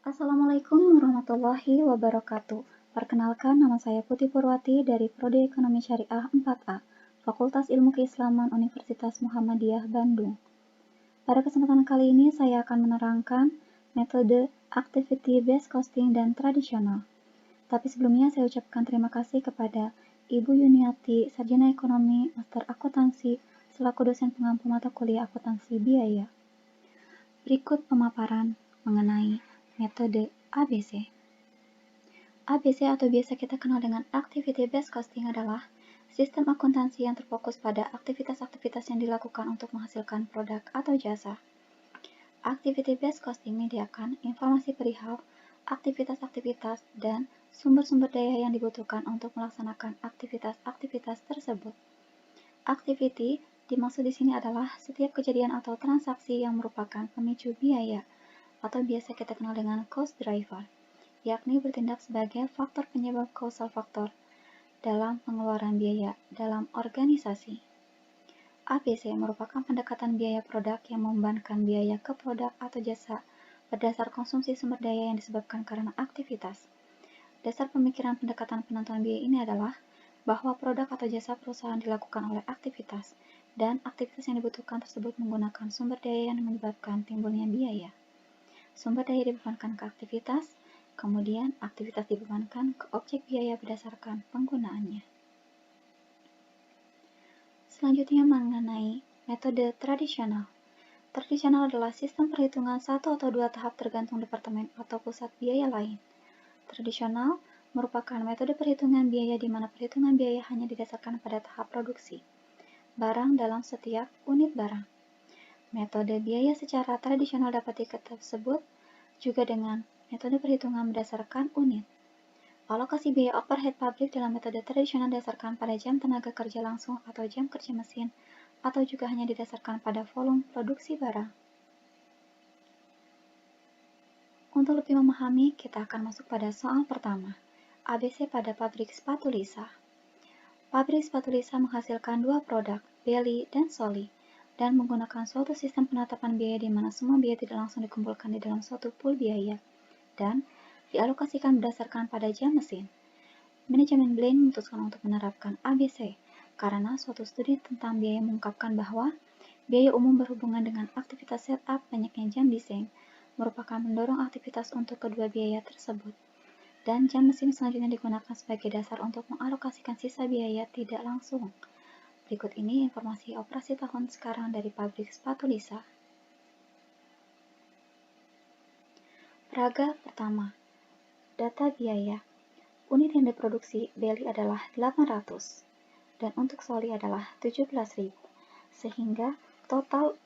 Assalamualaikum warahmatullahi wabarakatuh. Perkenalkan, nama saya Putri Purwati dari Prodi Ekonomi Syariah 4A, Fakultas Ilmu Keislaman Universitas Muhammadiyah Bandung. Pada kesempatan kali ini saya akan menerangkan metode activity based costing dan tradisional. Tapi sebelumnya saya ucapkan terima kasih kepada Ibu Yuniati, Sarjana Ekonomi, Master Akuntansi, selaku dosen pengampu mata kuliah akuntansi biaya. Berikut pemaparan mengenai metode ABC. ABC atau biasa kita kenal dengan Activity Based Costing adalah sistem akuntansi yang terfokus pada aktivitas-aktivitas yang dilakukan untuk menghasilkan produk atau jasa. Activity Based Costing menyediakan informasi perihal aktivitas-aktivitas dan sumber-sumber daya yang dibutuhkan untuk melaksanakan aktivitas-aktivitas tersebut. Activity dimaksud di sini adalah setiap kejadian atau transaksi yang merupakan pemicu biaya atau biasa kita kenal dengan cost driver, yakni bertindak sebagai faktor penyebab causal factor dalam pengeluaran biaya dalam organisasi. ABC merupakan pendekatan biaya produk yang membebankan biaya ke produk atau jasa berdasar konsumsi sumber daya yang disebabkan karena aktivitas. Dasar pemikiran pendekatan penentuan biaya ini adalah bahwa produk atau jasa perusahaan dilakukan oleh aktivitas, dan aktivitas yang dibutuhkan tersebut menggunakan sumber daya yang menyebabkan timbulnya biaya. Sumber daya dibebankan ke aktivitas, kemudian aktivitas dibebankan ke objek biaya berdasarkan penggunaannya. Selanjutnya mengenai metode tradisional. Tradisional adalah sistem perhitungan satu atau dua tahap tergantung departemen atau pusat biaya lain. Tradisional merupakan metode perhitungan biaya di mana perhitungan biaya hanya didasarkan pada tahap produksi barang dalam setiap unit barang. Metode biaya secara tradisional dapat disebut juga dengan metode perhitungan berdasarkan unit. Alokasi biaya overhead pabrik dalam metode tradisional didasarkan pada jam tenaga kerja langsung atau jam kerja mesin, atau juga hanya didasarkan pada volume produksi barang. Untuk lebih memahami, kita akan masuk pada soal pertama, ABC pada pabrik sepatu Lisa. Pabrik sepatu Lisa menghasilkan dua produk, Belly dan Soli, dan menggunakan suatu sistem penetapan biaya di mana semua biaya tidak langsung dikumpulkan di dalam suatu pool biaya dan dialokasikan berdasarkan pada jam mesin. Manajemen Blaine memutuskan untuk menerapkan ABC karena suatu studi tentang biaya mengungkapkan bahwa biaya umum berhubungan dengan aktivitas setup banyaknya jam desain merupakan mendorong aktivitas untuk kedua biaya tersebut. Dan jam mesin selanjutnya digunakan sebagai dasar untuk mengalokasikan sisa biaya tidak langsung. Berikut ini informasi operasi tahun sekarang dari pabrik sepatu Lisa. Peraga pertama, data biaya. Unit yang diproduksi Belly adalah 800 dan untuk Soli adalah 17.000, sehingga total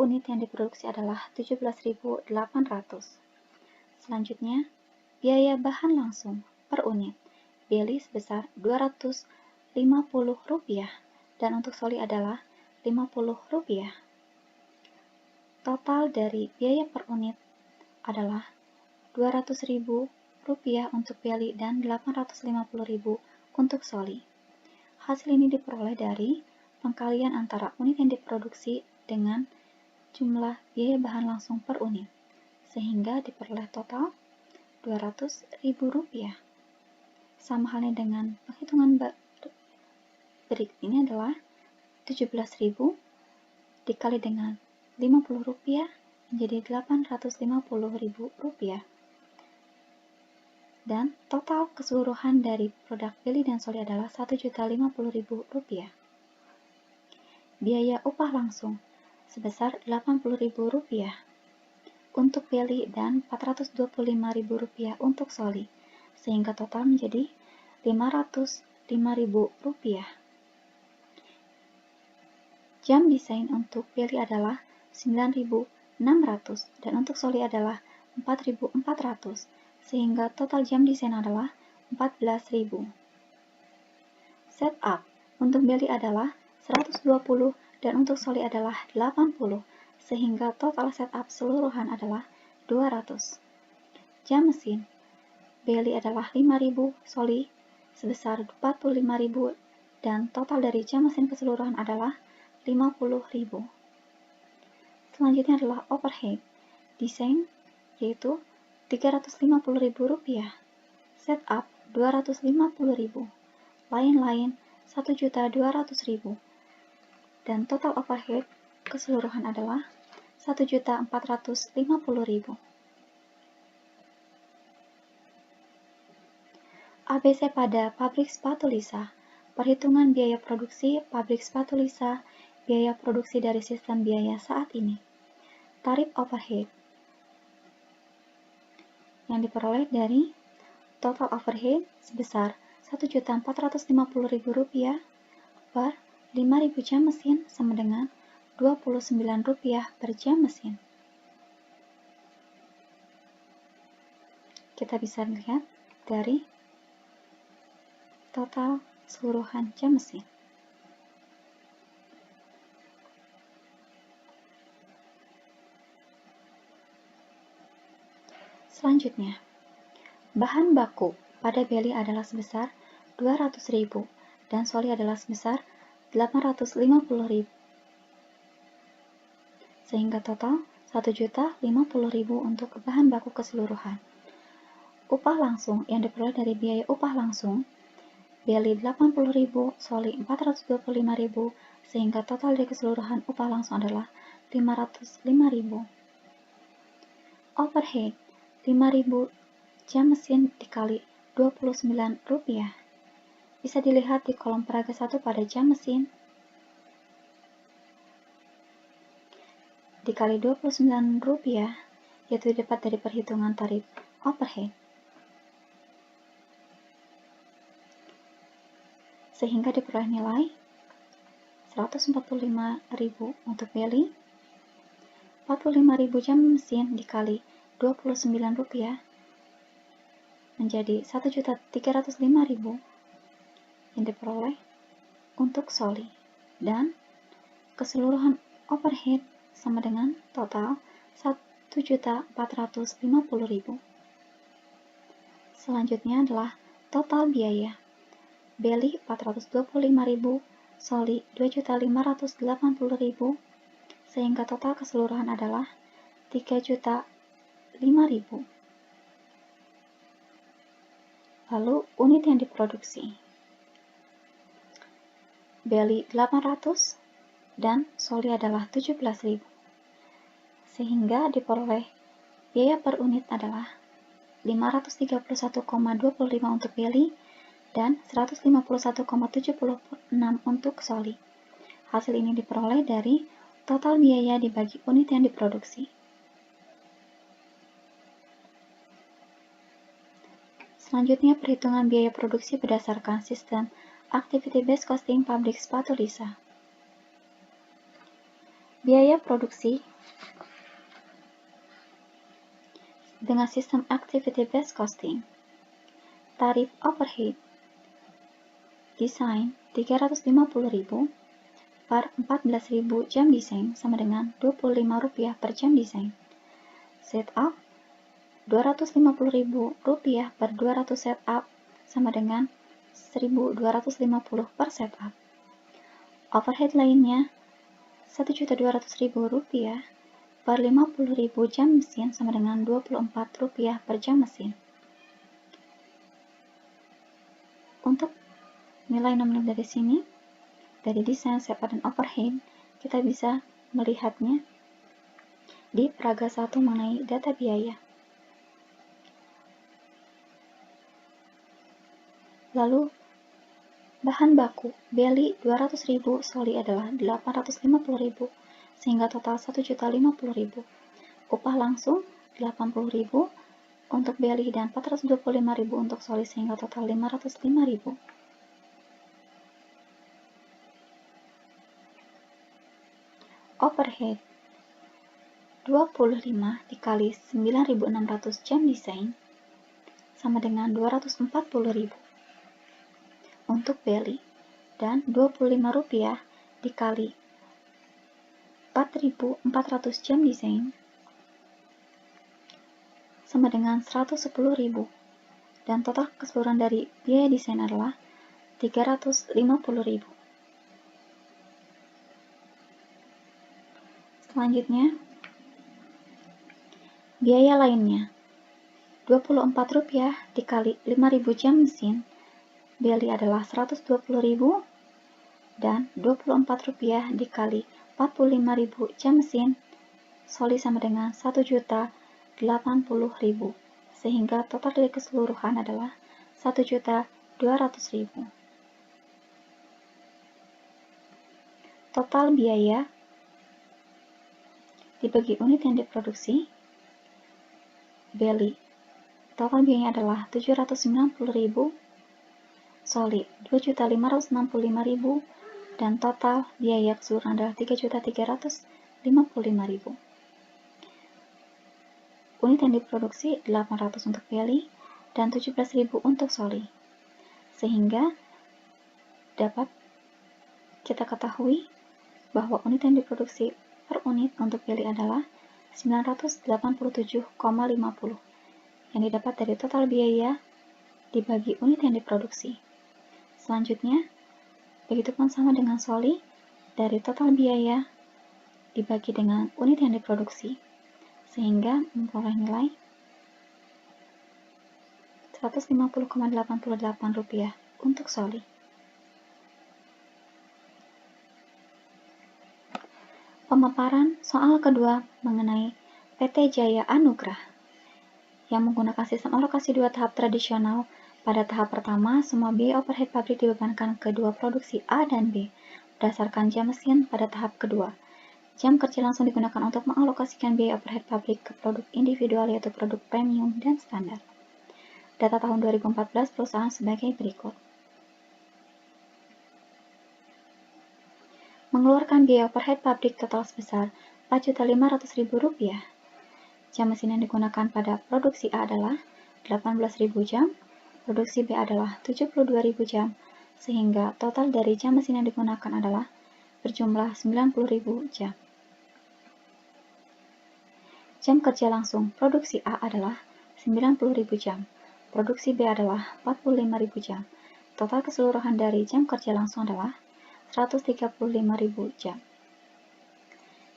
unit yang diproduksi adalah 17.800. Selanjutnya, biaya bahan langsung per unit Belly sebesar Rp250 dan untuk Soli adalah Rp50. Total dari biaya per unit adalah Rp200.000 untuk Belly dan Rp850.000 untuk Soli. Hasil ini diperoleh dari pengkalian antara unit yang diproduksi dengan jumlah biaya bahan langsung per unit, sehingga diperoleh total Rp200.000. Sama halnya dengan penghitungan berikut ini adalah 17.000 dikali dengan Rp50 menjadi Rp850.000. Dan total keseluruhan dari produk Belly dan Soli adalah Rp1.050.000. Biaya upah langsung sebesar Rp80.000 untuk Belly dan Rp425.000 untuk Soli, sehingga total menjadi Rp505.000. Jam desain untuk Belly adalah 9.600 dan untuk Soli adalah 4.400, sehingga total jam desain adalah 14.000. Setup untuk Belly adalah 120 dan untuk Soli adalah 80, sehingga total setup keseluruhan adalah 200. Jam mesin Belly adalah 5.000, Soli sebesar 45.000 dan total dari jam mesin keseluruhan adalah 50.000. Selanjutnya adalah overhead desain yaitu Rp350.000, setup Rp250.000, lain-lain Rp1.200.000, dan total overhead keseluruhan adalah Rp1.450.000. ABC pada pabrik sepatu Lisa. Perhitungan biaya produksi pabrik sepatu Lisa, biaya produksi dari sistem biaya saat ini. Tarif overhead yang diperoleh dari total overhead sebesar Rp1.450.000 per 5.000 jam mesin sama dengan Rp29 per jam mesin. Kita bisa lihat dari total keseluruhan jam mesin. Selanjutnya, bahan baku pada beli adalah sebesar Rp200.000 dan soli adalah sebesar Rp850.000, sehingga total Rp1.050.000 untuk bahan baku keseluruhan. Upah langsung yang diperoleh dari biaya upah langsung, beli Rp80.000, soli Rp425.000, sehingga total dari keseluruhan upah langsung adalah Rp505.000. Overhead 5.000 jam mesin dikali Rp29. Bisa dilihat di kolom peraga 1 pada jam mesin dikali Rp29, yaitu dapat dari perhitungan tarif overhead. Sehingga diperoleh nilai Rp145.000 untuk beli, Rp45.000 jam mesin dikali Rp29 menjadi Rp1.305.000 yang diperoleh untuk soli, dan keseluruhan overhead sama dengan total Rp1.450.000. Selanjutnya adalah total biaya. Beli Rp425.000, soli Rp2.580.000, sehingga total keseluruhan adalah Rp3.005.000. Lalu unit yang diproduksi. Beli 800 dan soli adalah 17.000, sehingga diperoleh biaya per unit adalah 531,25 untuk beli dan 151,76 untuk soli. Hasil ini diperoleh dari total biaya dibagi unit yang diproduksi. Selanjutnya, perhitungan biaya produksi berdasarkan sistem Activity Based Costing pabrik sepatu Lisa. Biaya produksi dengan sistem Activity Based Costing. Tarif overhead desain Rp350.000 per 14.000 jam desain sama dengan Rp25 per jam desain. Setup Rp250.000 per 200 setup sama dengan Rp1.250 per setup. Overhead lainnya Rp1.200.000 per 50.000 jam mesin sama dengan Rp24 per jam mesin. Untuk nilai nominal dari sini, dari desain, setup, dan overhead, kita bisa melihatnya di peraga 1 mengenai data biaya. Lalu, bahan baku, beli 200.000, soli adalah 850.000, sehingga total 1.050.000. Upah langsung 80.000 untuk beli dan 425.000 untuk soli, sehingga total 505.000. Overhead 25 dikali 9.600 jam desain sama dengan 240.000 untuk beli, dan Rp25 dikali 4.400 jam desain sama dengan 110.000, dan total keseluruhan dari biaya desain adalah 350.000. Selanjutnya, Biaya lainnya, Rp24 dikali 5.000 jam mesin, Beli adalah Rp120.000, dan Rp24 dikali 45.000 jam mesin, Soli sama dengan Rp1.080.000, sehingga total dari keseluruhan adalah Rp1.200.000. Total biaya dibagi unit yang diproduksi, Beli. Total biayanya adalah Rp790.000, Soli Rp2.565.000, dan total biaya keseluruhan adalah Rp3.355.000. Unit yang diproduksi 800 untuk Beli dan 17.000 untuk Soli. Sehingga dapat kita ketahui bahwa unit yang diproduksi per unit untuk Beli adalah 987,50 yang didapat dari total biaya dibagi unit yang diproduksi. Selanjutnya, begitupun sama dengan Soli, dari total biaya dibagi dengan unit yang diproduksi, sehingga memperoleh nilai Rp150,88 untuk Soli. Pemaparan soal kedua mengenai PT Jaya Anugrah yang menggunakan sistem alokasi 2 tahap tradisional. Pada tahap pertama, semua biaya overhead pabrik dibebankan ke dua produksi A dan B berdasarkan jam mesin. Pada tahap kedua, jam kerja langsung digunakan untuk mengalokasikan biaya overhead pabrik ke produk individual, yaitu produk premium dan standar. Data tahun 2014 perusahaan sebagai berikut. Mengeluarkan biaya overhead pabrik total sebesar Rp4.500.000. Jam mesin yang digunakan pada produksi A adalah 18.000 jam, produksi B adalah 72.000 jam, sehingga total dari jam mesin yang digunakan adalah berjumlah 90.000 jam. Jam kerja langsung produksi A adalah 90.000 jam, produksi B adalah 45.000 jam. Total keseluruhan dari jam kerja langsung adalah 135.000 jam.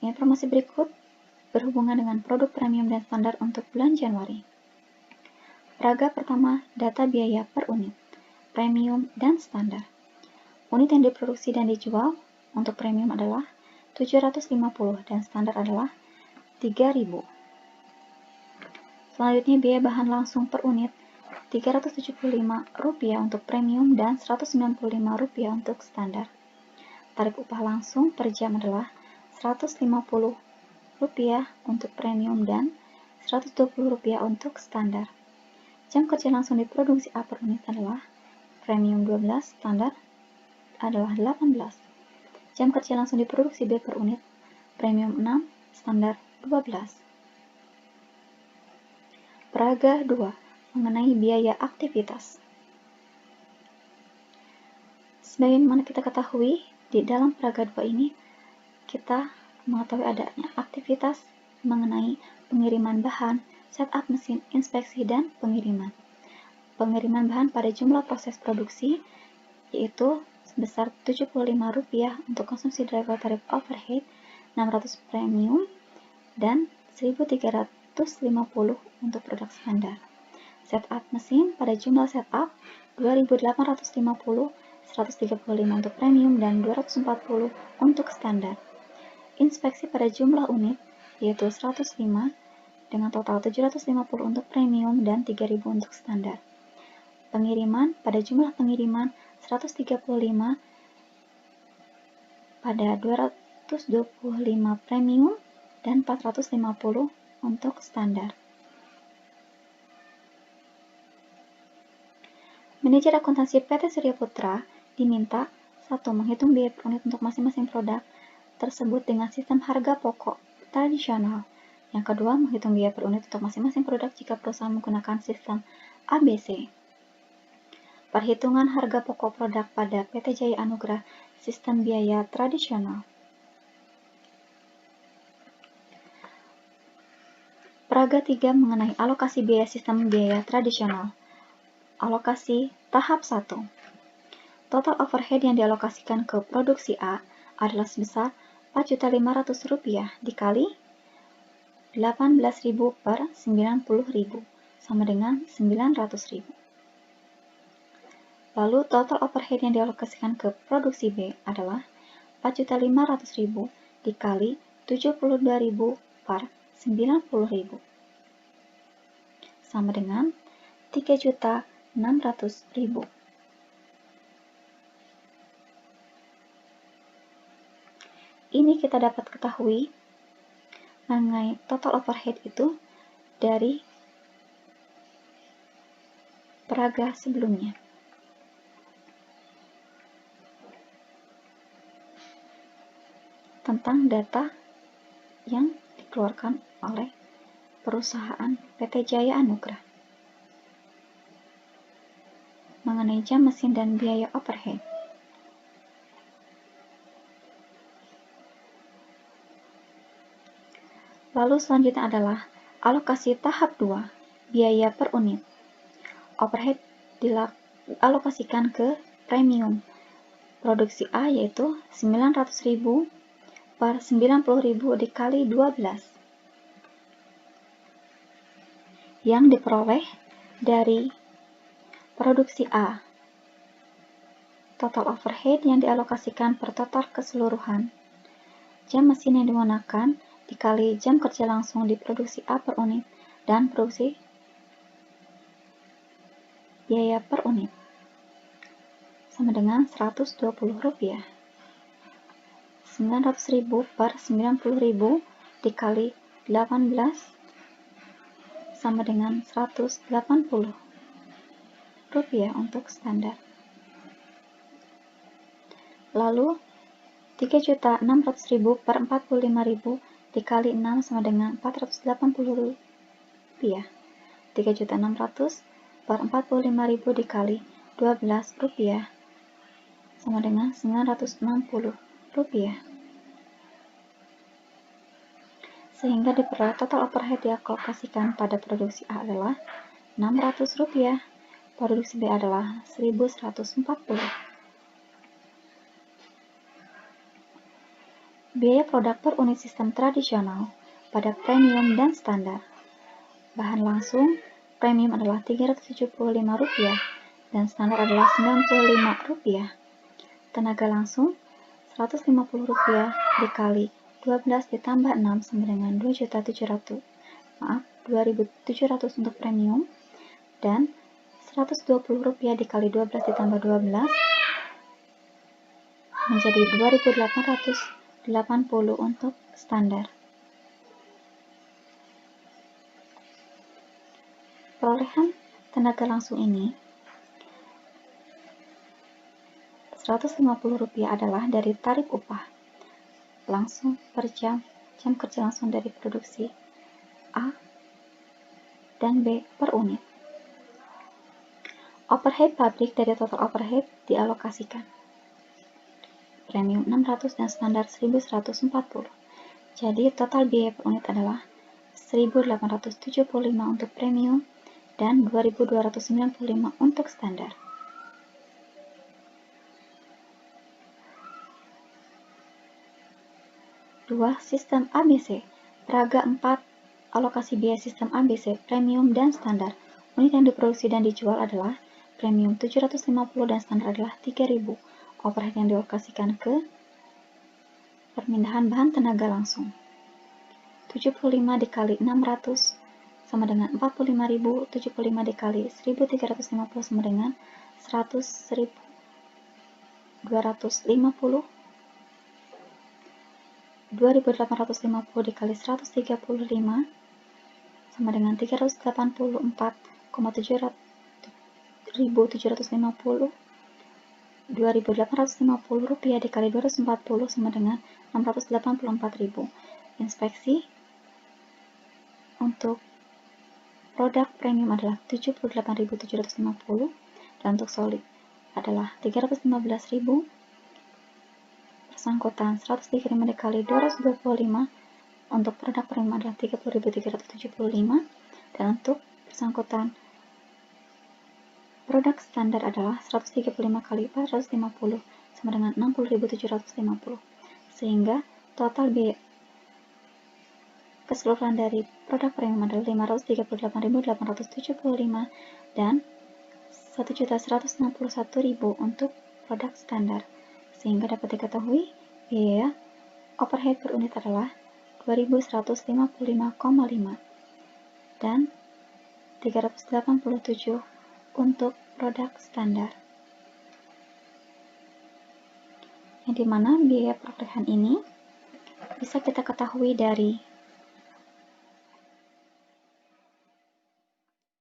Informasi berikut berhubungan dengan produk premium dan standar untuk bulan Januari. Peraga pertama, data biaya per unit, premium dan standar. Unit yang diproduksi dan dijual untuk premium adalah 750 dan standar adalah 3.000. Selanjutnya biaya bahan langsung per unit Rp375 untuk premium dan Rp195 untuk standar. Tarif upah langsung per jam adalah Rp150 untuk premium dan Rp120 untuk standar. Jam kerja langsung diproduksi A per unit adalah premium 12, standar adalah 18. Jam kerja langsung diproduksi B per unit, premium 6, standar 12. Peraga 2, mengenai biaya aktivitas. Sebagaimana kita ketahui, di dalam peraga 2 ini, kita mengetahui adanya aktivitas mengenai pengiriman bahan, setup mesin, inspeksi, dan pengiriman. Pengiriman bahan pada jumlah proses produksi, yaitu sebesar Rp75 untuk konsumsi driver tarif overhead, 600 premium, dan 1.350 untuk produk standar. Setup mesin pada jumlah setup 2.850, 135 untuk premium, dan 240 untuk standar. Inspeksi pada jumlah unit, yaitu 105, dengan total 750 untuk premium dan 3.000 untuk standar. Pengiriman pada jumlah pengiriman 135 pada 225 premium dan 450 untuk standar. Manajer akuntansi PT Surya Putra diminta 1. Menghitung biaya per unit untuk masing-masing produk tersebut dengan sistem harga pokok tradisional. Yang kedua, menghitung biaya per unit untuk masing-masing produk jika perusahaan menggunakan sistem ABC. Perhitungan harga pokok produk pada PT Jaya Anugrah sistem biaya tradisional. Peraga 3 mengenai alokasi biaya sistem biaya tradisional. Alokasi tahap 1. Total overhead yang dialokasikan ke produksi A adalah sebesar Rp4.500.000 dikali 18.000 per 90.000 sama dengan 900.000. Lalu total overhead yang dialokasikan ke produksi B adalah 4.500.000 dikali 72.000 per 90.000 sama dengan 3.600.000. Ini kita dapat ketahui mengenai total overhead itu dari peraga sebelumnya. Tentang data yang dikeluarkan oleh perusahaan PT Jaya Anugrah mengenai jam mesin dan biaya overhead. Lalu selanjutnya adalah alokasi tahap 2, biaya per unit. Overhead dialokasikan ke premium produksi A yaitu 900.000 per 90.000 dikali 12 yang diperoleh dari produksi A. Total overhead yang dialokasikan per total keseluruhan jam mesin yang digunakan dikali jam kerja langsung di produksi A per unit dan produksi biaya per unit sama dengan Rp120. 900.000 per 90.000 dikali 18 sama dengan Rp180 untuk standar. Lalu 3.600.000 per 45.000 dikali 6 sama dengan Rp480. 3.600 per 45.000 dikali 12 rupiah sama dengan Rp960. Sehingga diperoleh total overhead dialokasikan pada produksi A adalah Rp600, produksi B adalah Rp1.140. Biaya produk per unit sistem tradisional pada premium dan standar. Bahan langsung premium adalah Rp375 dan standar adalah Rp95. Tenaga langsung Rp150 dikali 12 ditambah 6 sama dengan 2.700 untuk premium dan Rp120 dikali 12 ditambah 12 menjadi 2.880 untuk standar. Perolehan tenaga langsung ini Rp150 adalah dari tarif upah langsung per jam kerja langsung dari produksi A dan B per unit. Overhead pabrik dari total overhead dialokasikan. Premium 600 dan standar 1140. Jadi total biaya per unit adalah 1.875 untuk premium dan 2.295 untuk standar. Dua, sistem ABC. Peraga 4, alokasi biaya sistem ABC, premium dan standar. Unit yang diproduksi dan dijual adalah premium 750 dan standar adalah 3.000. Overhead yang dialokasikan ke permindahan bahan tenaga langsung. 75 dikali 600 sama dengan 45.000, 75 dikali 1.350 sama dengan 100.250, 2.850 dikali 135 sama dengan 384,750, 2.850 rupiah dikali 240 sama dengan 684.000. Inspeksi untuk produk premium adalah 78.750 dan untuk solid adalah 315.000. Persangkutan 135 dikali 225 untuk produk premium adalah 30.375 dan untuk persangkutan produk standar adalah 135 kali 450 sama dengan 60.750 sehingga total biaya keseluruhan dari produk premium adalah 538.875 dan 1.161.000 untuk produk standar, sehingga dapat diketahui biaya overhead per unit adalah 2.155,5 dan 387 untuk produk standar, yang dimana biaya perolehan ini bisa kita ketahui dari